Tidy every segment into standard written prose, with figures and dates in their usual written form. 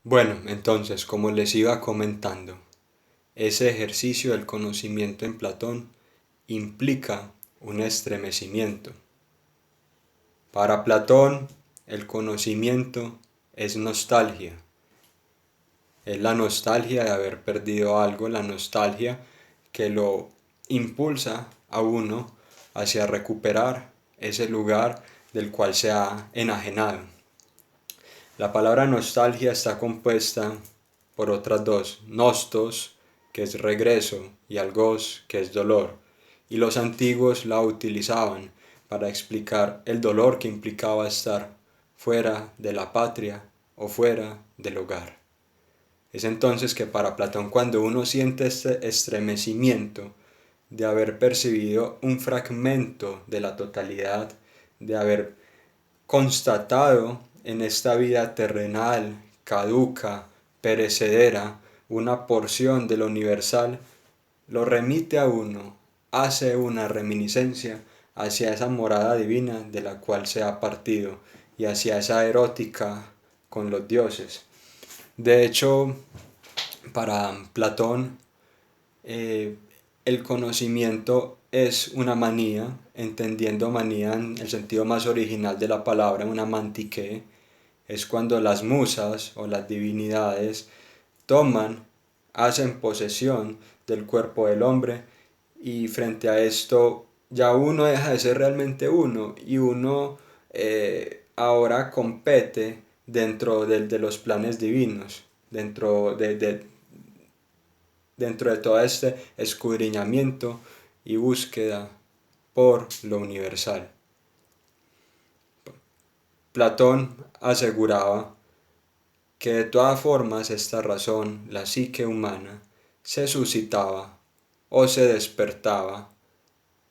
Bueno, entonces, como les iba comentando, ese ejercicio del conocimiento en Platón implica un estremecimiento. Para Platón, el conocimiento es nostalgia. Es la nostalgia de haber perdido algo, la nostalgia que lo impulsa a uno hacia recuperar ese lugar del cual se ha enajenado. La palabra nostalgia está compuesta por otras dos, nostos, que es regreso, y algos, que es dolor, y los antiguos la utilizaban para explicar el dolor que implicaba estar fuera de la patria o fuera del hogar. Es entonces que para Platón, cuando uno siente este estremecimiento de haber percibido un fragmento de la totalidad, de haber constatado en esta vida terrenal, caduca, perecedera, una porción de lo universal, lo remite a uno, hace una reminiscencia hacia esa morada divina de la cual se ha partido y hacia esa erótica con los dioses. De hecho, para Platón, eh, el conocimiento es una manía, entendiendo manía en el sentido más original de la palabra, una mantique, es cuando las musas o las divinidades toman, hacen posesión del cuerpo del hombre y frente a esto ya uno deja de ser realmente uno y uno ahora compete dentro de los planes divinos, dentro de todo este escudriñamiento y búsqueda por lo universal. Platón aseguraba que de todas formas esta razón, la psique humana, se suscitaba o se despertaba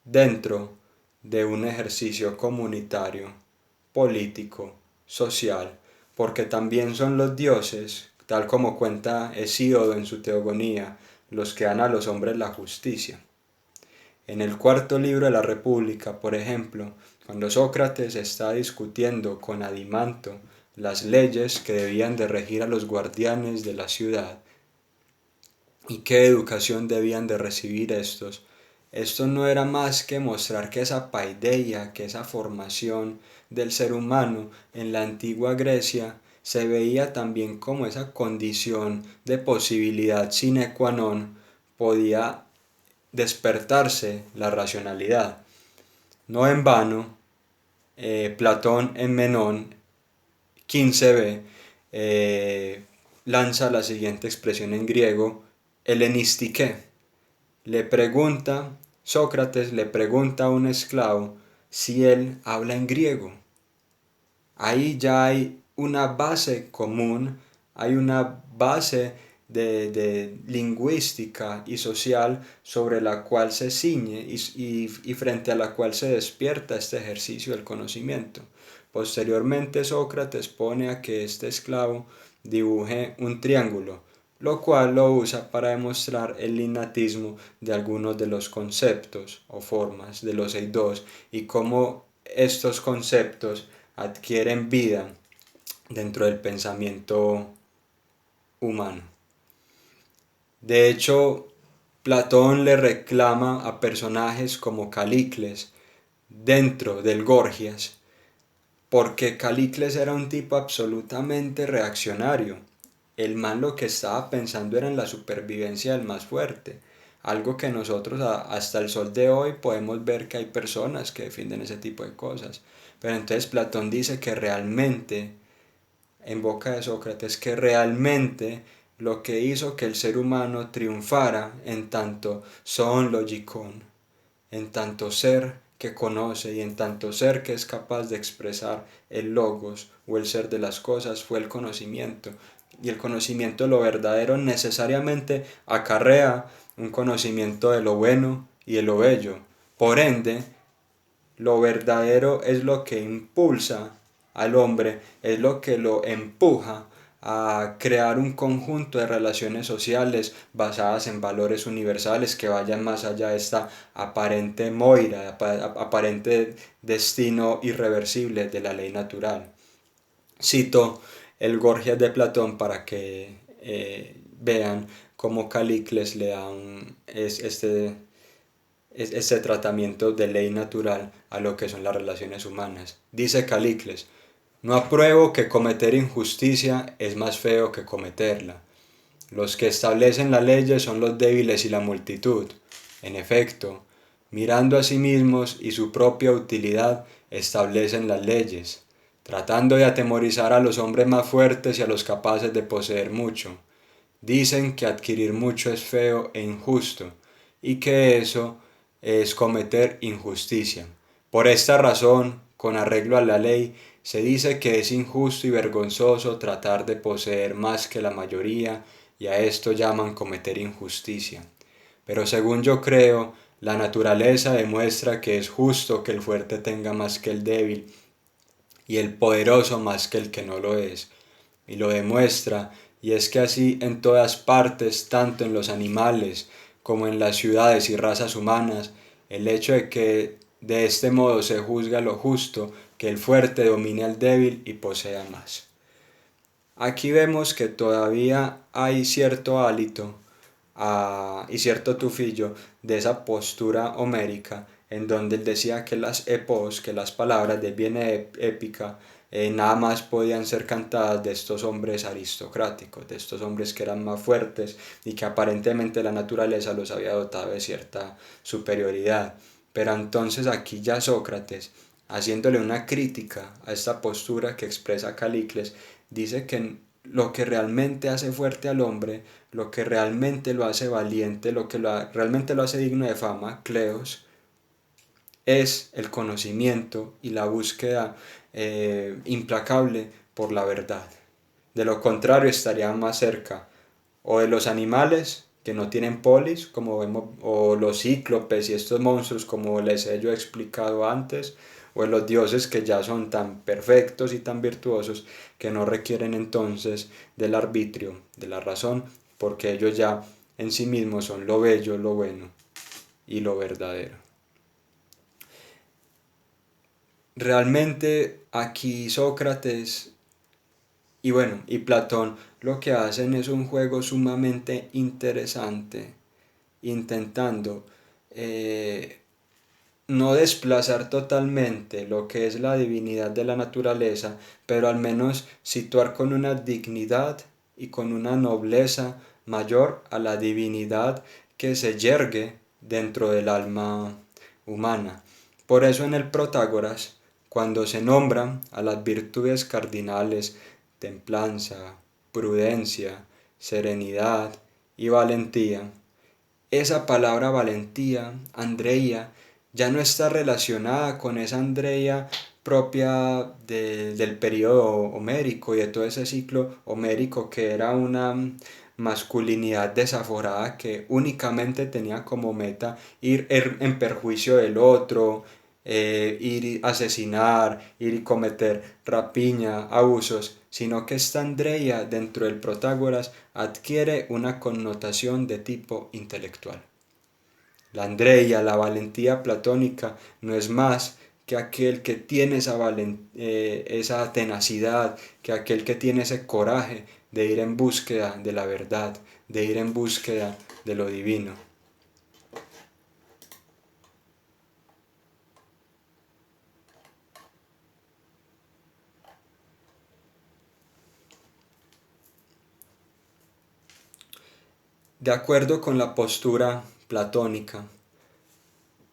dentro de un ejercicio comunitario, político, social, porque también son los dioses, tal como cuenta Hesíodo en su Teogonía, los que dan a los hombres la justicia. En el cuarto libro de la República, por ejemplo, cuando Sócrates está discutiendo con Adimanto las leyes que debían de regir a los guardianes de la ciudad y qué educación debían de recibir estos, esto no era más que mostrar que esa paideia, que esa formación del ser humano en la antigua Grecia se veía también como esa condición de posibilidad sine qua non podía despertarse la racionalidad. No en vano, Platón en Menón 15b lanza la siguiente expresión en griego, helenistike. Sócrates le pregunta a un esclavo si él habla en griego. Ahí ya hay una base común, hay una base de lingüística y social sobre la cual se ciñe y frente a la cual se despierta este ejercicio del conocimiento. Posteriormente Sócrates pone a que este esclavo dibuje un triángulo, lo cual lo usa para demostrar el innatismo de algunos de los conceptos o formas de los eidos y cómo estos conceptos adquieren vida dentro del pensamiento humano. De hecho, Platón le reclama a personajes como Calicles dentro del Gorgias, porque Calicles era un tipo absolutamente reaccionario. El man lo que estaba pensando era en la supervivencia del más fuerte, algo que nosotros hasta el sol de hoy podemos ver que hay personas que defienden ese tipo de cosas. Pero entonces Platón dice que realmente en boca de Sócrates que realmente lo que hizo que el ser humano triunfara en tanto son logicón, en tanto ser que conoce y en tanto ser que es capaz de expresar el logos o el ser de las cosas fue el conocimiento. Y el conocimiento de lo verdadero necesariamente acarrea un conocimiento de lo bueno y de lo bello. Por ende, lo verdadero es lo que impulsa al hombre, es lo que lo empuja a crear un conjunto de relaciones sociales basadas en valores universales que vayan más allá de esta aparente moira, aparente destino irreversible de la ley natural. Cito el Gorgias de Platón para que vean cómo Calicles le da este tratamiento de ley natural a lo que son las relaciones humanas. Dice Calicles: no apruebo que cometer injusticia es más feo que cometerla. Los que establecen las leyes son los débiles y la multitud. En efecto, mirando a sí mismos y su propia utilidad, establecen las leyes, tratando de atemorizar a los hombres más fuertes y a los capaces de poseer mucho. Dicen que adquirir mucho es feo e injusto, y que eso es cometer injusticia. Por esta razón, con arreglo a la ley, se dice que es injusto y vergonzoso tratar de poseer más que la mayoría, y a esto llaman cometer injusticia. Pero según yo creo, la naturaleza demuestra que es justo que el fuerte tenga más que el débil, y el poderoso más que el que no lo es. Y lo demuestra, y es que así en todas partes, tanto en los animales como en las ciudades y razas humanas, el hecho de que de este modo se juzga lo justo, que el fuerte domine al débil y posea más. Aquí vemos que todavía hay cierto hálito y cierto tufillo de esa postura homérica en donde él decía que las epos, que las palabras de viene épica, nada más podían ser cantadas de estos hombres aristocráticos, de estos hombres que eran más fuertes y que aparentemente la naturaleza los había dotado de cierta superioridad. Pero entonces aquí ya Sócrates, haciéndole una crítica a esta postura que expresa Calicles, dice que lo que realmente hace fuerte al hombre, lo que realmente lo hace valiente, lo que realmente lo hace digno de fama, Cleos, es el conocimiento y la búsqueda implacable por la verdad. De lo contrario estaría más cerca o de los animales que no tienen polis, como vemos, o los cíclopes y estos monstruos como les he yo explicado antes, o de los dioses que ya son tan perfectos y tan virtuosos que no requieren entonces del arbitrio, de la razón, porque ellos ya en sí mismos son lo bello, lo bueno y lo verdadero. Realmente aquí Sócrates y Platón lo que hacen es un juego sumamente interesante, intentando no desplazar totalmente lo que es la divinidad de la naturaleza, pero al menos situar con una dignidad y con una nobleza mayor a la divinidad que se yergue dentro del alma humana. Por eso en el Protágoras, cuando se nombran a las virtudes cardinales, templanza, prudencia, serenidad y valentía, esa palabra valentía, Andreia, ya no está relacionada con esa Andreia propia del periodo homérico y de todo ese ciclo homérico que era una masculinidad desaforada que únicamente tenía como meta ir en perjuicio del otro, ir a asesinar, ir y cometer rapiña, abusos, sino que esta Andreia dentro del Protágoras adquiere una connotación de tipo intelectual. La Andreia, la valentía platónica, no es más que aquel que tiene esa tenacidad, que aquel que tiene ese coraje de ir en búsqueda de la verdad, de ir en búsqueda de lo divino. De acuerdo con la postura platónica,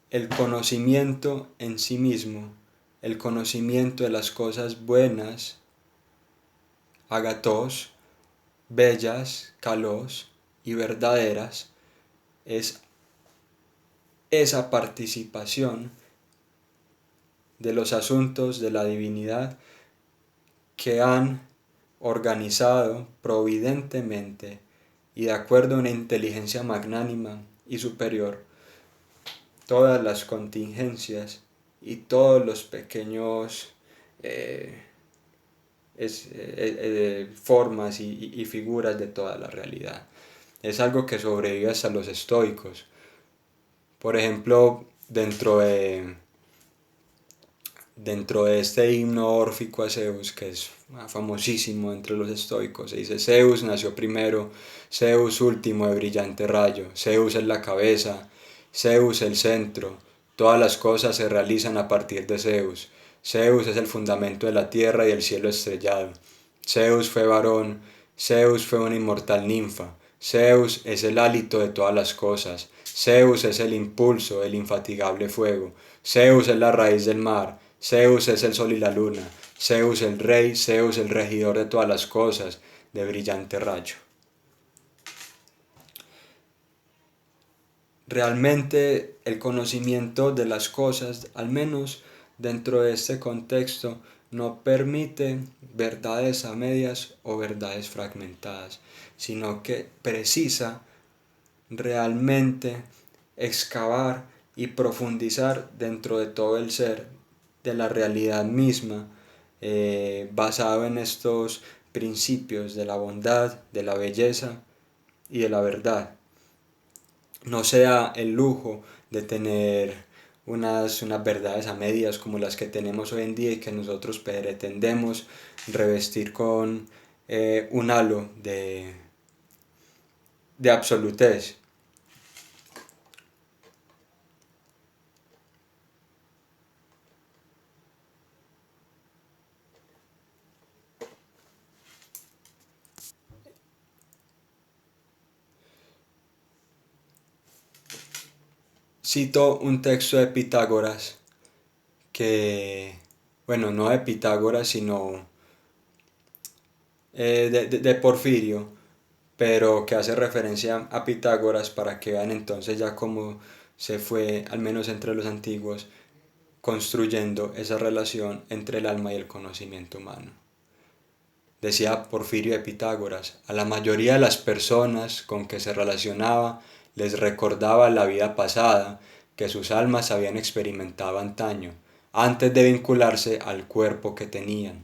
el conocimiento en sí mismo, el conocimiento de las cosas buenas, agatos, bellas, kalos y verdaderas, es esa participación de los asuntos de la divinidad que han organizado providentemente y de acuerdo a una inteligencia magnánima y superior todas las contingencias y todos los pequeños formas y figuras de toda la realidad. Es algo que sobrevive hasta los estoicos. Por ejemplo, dentro de este himno órfico a Zeus, que es famosísimo entre los estoicos. Se dice Zeus nació primero, Zeus último de brillante rayo, Zeus es la cabeza, Zeus el centro, todas las cosas se realizan a partir de Zeus. Zeus es el fundamento de la tierra y el cielo estrellado. Zeus fue varón, Zeus fue una inmortal ninfa, Zeus es el hálito de todas las cosas, Zeus es el impulso, el infatigable fuego, Zeus es la raíz del mar, Zeus es el sol y la luna, Zeus el rey, Zeus el regidor de todas las cosas, de brillante rayo. Realmente el conocimiento de las cosas, al menos dentro de este contexto, no permite verdades a medias o verdades fragmentadas, sino que precisa realmente excavar y profundizar dentro de todo el ser, de la realidad misma, basado en estos principios de la bondad, de la belleza y de la verdad. No sea el lujo de tener unas verdades a medias como las que tenemos hoy en día y que nosotros pretendemos revestir con un halo de absolutez. Cito un texto de Pitágoras que, bueno, no de Pitágoras, sino de Porfirio, pero que hace referencia a Pitágoras para que vean entonces ya cómo se fue, al menos entre los antiguos, construyendo esa relación entre el alma y el conocimiento humano. Decía Porfirio de Pitágoras, a la mayoría de las personas con que se relacionaba les recordaba la vida pasada que sus almas habían experimentado antaño, antes de vincularse al cuerpo que tenían,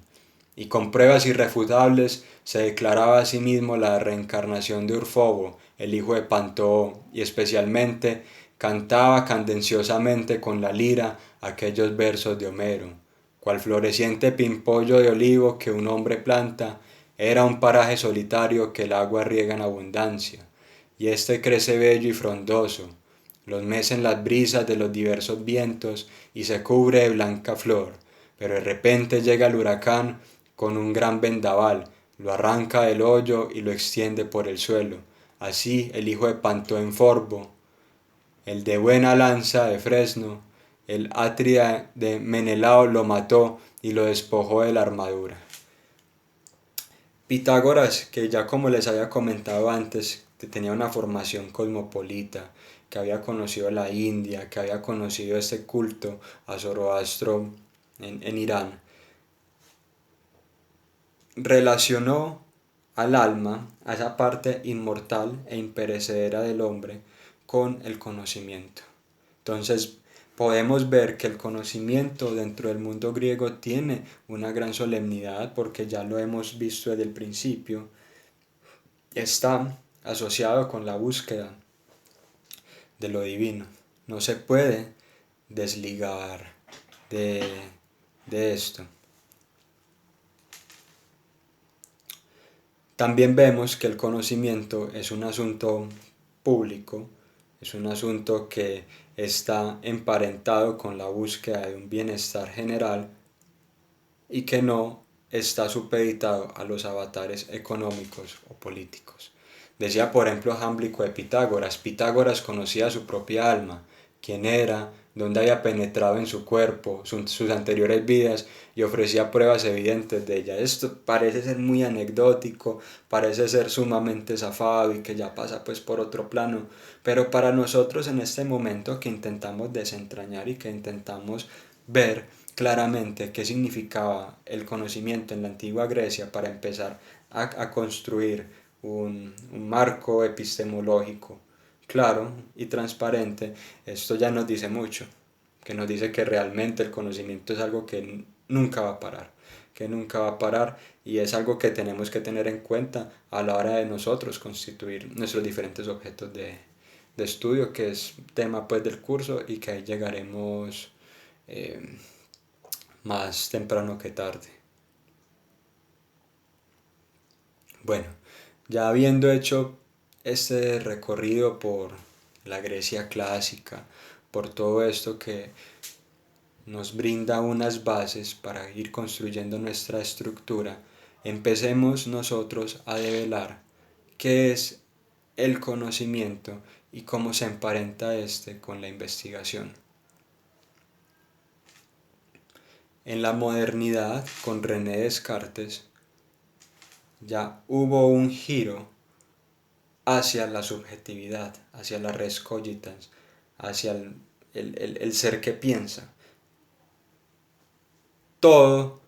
y con pruebas irrefutables se declaraba a sí mismo la reencarnación de Urfobo, el hijo de Pantoo, y especialmente cantaba candenciosamente con la lira aquellos versos de Homero. Cual floreciente pimpollo de olivo que un hombre planta, era un paraje solitario que el agua riega en abundancia, y éste crece bello y frondoso, los mecen las brisas de los diversos vientos y se cubre de blanca flor, pero de repente llega el huracán con un gran vendaval, lo arranca del hoyo y lo extiende por el suelo. Así el hijo de Pantó en Forbo, el de buena lanza de Fresno, el Atrida de Menelao lo mató y lo despojó de la armadura. Pitágoras, que ya como les había comentado antes, que tenía una formación cosmopolita, que había conocido la India, que había conocido este culto a Zoroastro en Irán, relacionó al alma, a esa parte inmortal e imperecedera del hombre, con el conocimiento. Entonces podemos ver que el conocimiento dentro del mundo griego tiene una gran solemnidad porque ya lo hemos visto desde el principio, está asociado con la búsqueda de lo divino. No se puede desligar de, de esto. También vemos que el conocimiento es un asunto público, es un asunto que está emparentado con la búsqueda de un bienestar general y que no está supeditado a los avatares económicos o políticos. Decía por ejemplo Jámblico de Pitágoras, Pitágoras conocía su propia alma, quién era, dónde había penetrado en su cuerpo, sus anteriores vidas y ofrecía pruebas evidentes de ella. Esto parece ser muy anecdótico, parece ser sumamente zafado y que ya pasa pues por otro plano, pero para nosotros en este momento que intentamos desentrañar y que intentamos ver claramente qué significaba el conocimiento en la antigua Grecia para empezar a construir un marco epistemológico claro y transparente, esto ya nos dice mucho, que nos dice que realmente el conocimiento es algo que nunca va a parar, que nunca va a parar y es algo que tenemos que tener en cuenta a la hora de nosotros constituir nuestros diferentes objetos de estudio, que es tema pues del curso y que ahí llegaremos más temprano que tarde. Bueno, ya habiendo hecho este recorrido por la Grecia clásica, por todo esto que nos brinda unas bases para ir construyendo nuestra estructura, empecemos nosotros a develar qué es el conocimiento y cómo se emparenta este con la investigación. En la modernidad, con René Descartes, ya hubo un giro hacia la subjetividad, hacia la res cogitans, hacia el ser que piensa. Todo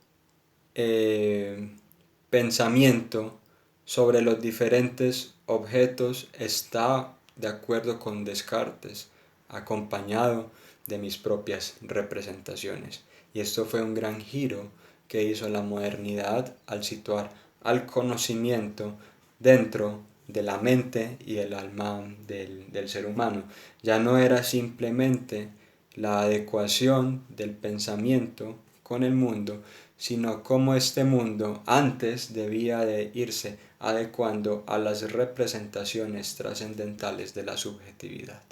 pensamiento sobre los diferentes objetos está de acuerdo con Descartes, acompañado de mis propias representaciones. Y esto fue un gran giro que hizo la modernidad al situar al conocimiento dentro de la mente y el alma del ser humano. Ya no era simplemente la adecuación del pensamiento con el mundo, sino cómo este mundo antes debía de irse adecuando a las representaciones trascendentales de la subjetividad.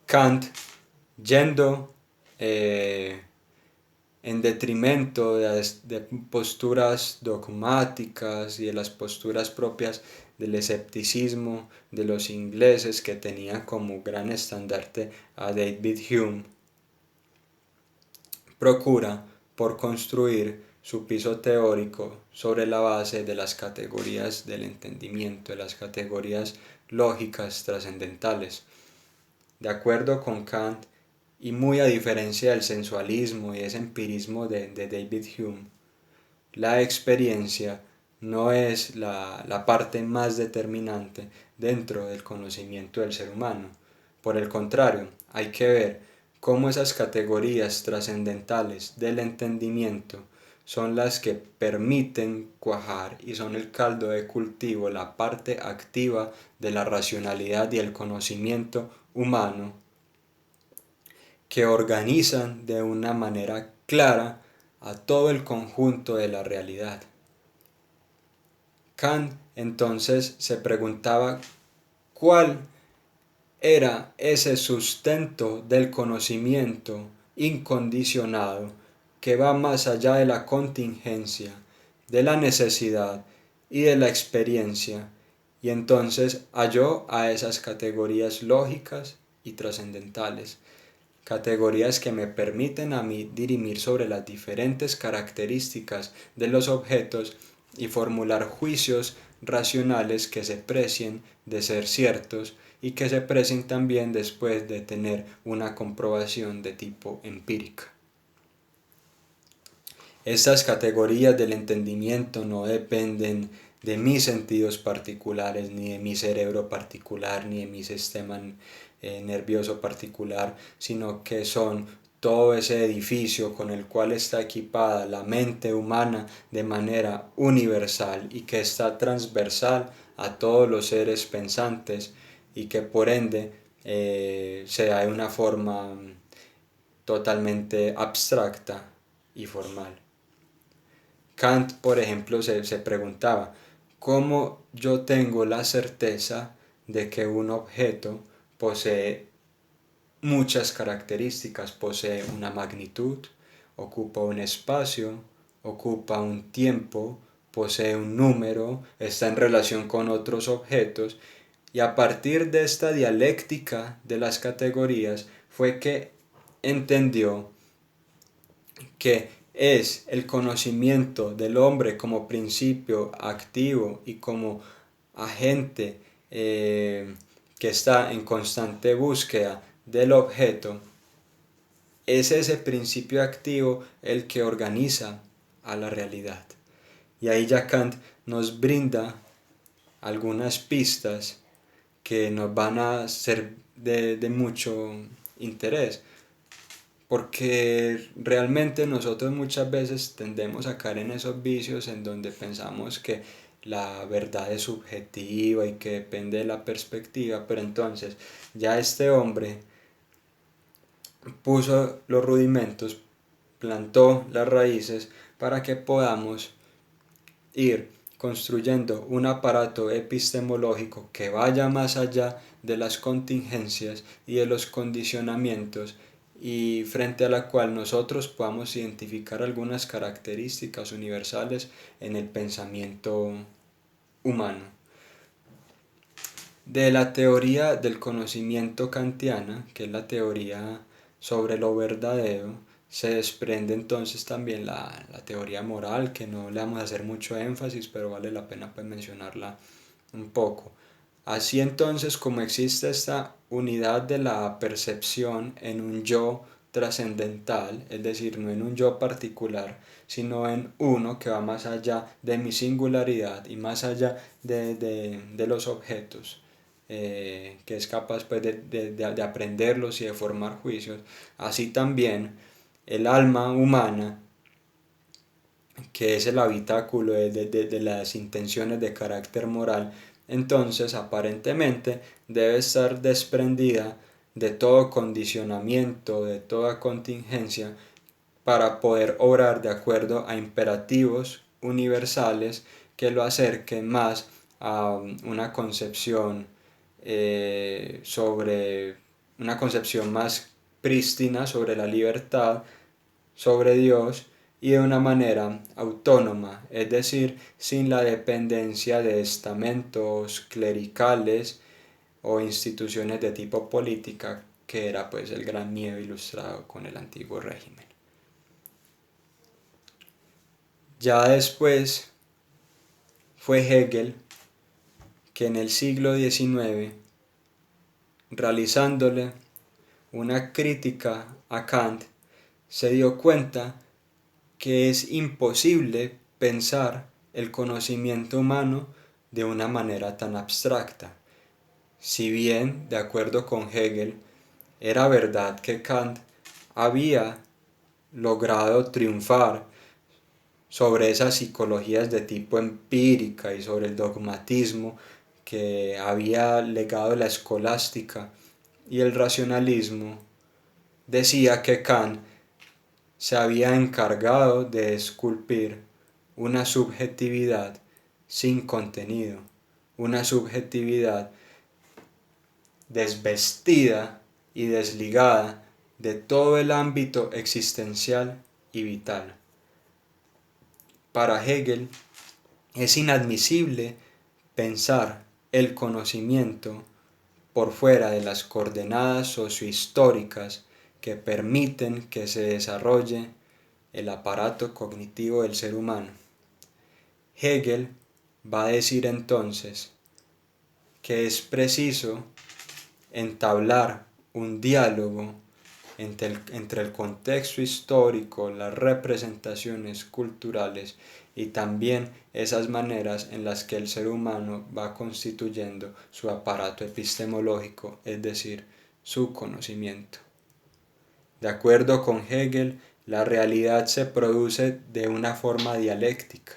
Kant, yendo en detrimento de posturas dogmáticas y de las posturas propias del escepticismo de los ingleses, que tenían como gran estandarte a David Hume, procura por construir su piso teórico sobre la base de las categorías del entendimiento, de las categorías lógicas trascendentales. De acuerdo con Kant, y muy a diferencia del sensualismo y ese empirismo de David Hume, la experiencia no es la parte más determinante dentro del conocimiento del ser humano. Por el contrario, hay que ver cómo esas categorías trascendentales del entendimiento son las que permiten cuajar y son el caldo de cultivo, la parte activa de la racionalidad y el conocimiento humano, que organizan de una manera clara a todo el conjunto de la realidad. Kant entonces se preguntaba cuál era ese sustento del conocimiento incondicionado que va más allá de la contingencia, de la necesidad y de la experiencia, y entonces halló a esas categorías lógicas y trascendentales, categorías que me permiten a mí dirimir sobre las diferentes características de los objetos y formular juicios racionales que se precien de ser ciertos y que se precien también después de tener una comprobación de tipo empírica. Estas categorías del entendimiento no dependen de mis sentidos particulares, ni de mi cerebro particular, ni de mi sistema nervioso particular, sino que son todo ese edificio con el cual está equipada la mente humana de manera universal y que está transversal a todos los seres pensantes y que por ende se da de una forma totalmente abstracta y formal. Kant, por ejemplo, se preguntaba, ¿cómo yo tengo la certeza de que un objeto posee muchas características? Posee una magnitud, ocupa un espacio, ocupa un tiempo, posee un número, está en relación con otros objetos, y a partir de esta dialéctica de las categorías fue que entendió que es el conocimiento del hombre como principio activo y como agente que está en constante búsqueda del objeto, es ese principio activo el que organiza a la realidad. Y ahí ya Kant nos brinda algunas pistas que nos van a ser de mucho interés, porque realmente nosotros muchas veces tendemos a caer en esos vicios en donde pensamos que la verdad es subjetiva y que depende de la perspectiva, pero entonces ya este hombre puso los rudimentos, plantó las raíces para que podamos ir construyendo un aparato epistemológico que vaya más allá de las contingencias y de los condicionamientos, y frente a la cual nosotros podamos identificar algunas características universales en el pensamiento humano. De la teoría del conocimiento kantiana, que es la teoría sobre lo verdadero, se desprende entonces también la teoría moral, que no le vamos a hacer mucho énfasis, pero vale la pena pues mencionarla un poco. Así entonces, como existe esta unidad de la percepción en un yo trascendental, es decir, no en un yo particular, sino en uno que va más allá de mi singularidad y más allá de los objetos, que es capaz pues, de aprenderlos y de formar juicios. Así también el alma humana, que es el habitáculo de las intenciones de carácter moral, entonces aparentemente debe estar desprendida de todo condicionamiento, de toda contingencia, para poder obrar de acuerdo a imperativos universales que lo acerquen más a una concepción sobre una concepción más prístina sobre la libertad, sobre Dios, y de una manera autónoma, es decir, sin la dependencia de estamentos clericales o instituciones de tipo política, que era pues el gran miedo ilustrado con el antiguo régimen. Ya después fue Hegel que en el siglo XIX, realizándole una crítica a Kant, se dio cuenta que es imposible pensar el conocimiento humano de una manera tan abstracta. Si bien, de acuerdo con Hegel, era verdad que Kant había logrado triunfar sobre esas psicologías de tipo empírica y sobre el dogmatismo que había legado la escolástica y el racionalismo, decía que Kant se había encargado de esculpir una subjetividad sin contenido, una subjetividad desvestida y desligada de todo el ámbito existencial y vital. Para Hegel es inadmisible pensar el conocimiento por fuera de las coordenadas sociohistóricas que permiten que se desarrolle el aparato cognitivo del ser humano. Hegel va a decir entonces que es preciso entablar un diálogo entre el contexto histórico, las representaciones culturales y también esas maneras en las que el ser humano va constituyendo su aparato epistemológico, es decir, su conocimiento. De acuerdo con Hegel, la realidad se produce de una forma dialéctica,